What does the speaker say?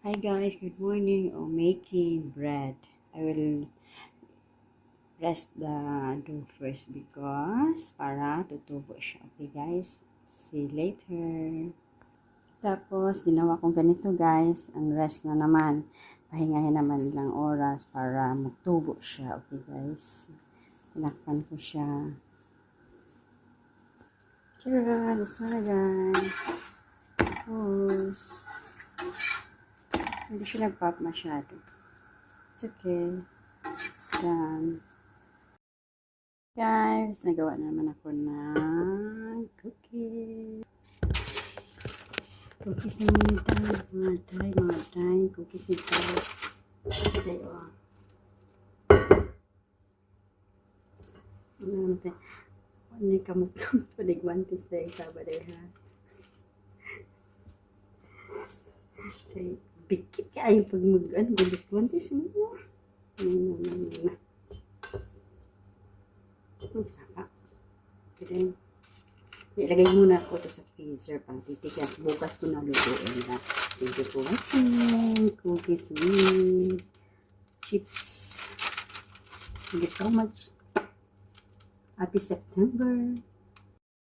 Hi guys, good morning. Making bread. I will rest the dough first because para tutubo siya. Okay guys, see you later. Tapos, ginawa kong ganito guys. Ang rest na naman. Pahingahin naman ilang oras para magtubo siya. Okay guys. Tinakpan ko siya. Tara, gusto na guys. Tapos, hindi siya nag-pop masyado. It's okay. Yan. Guys, nagawa naman ako ng cookies. Cookies naman tayo. Mga tay. Cookies ni tayo. Tayo. Ano naman tayo. Ano yung kamot-kamot. Paligwantis tayo. Kabaday ha. Okay. Bikit kayo pag gulis-gwantis mo. Ano. Ang saka. Okay. Ilagay muna ako ito sa freezer pang titigas. Bukas ko na lutuin na. Thank you for watching. Cookies with chips. Thank you so much. Happy September.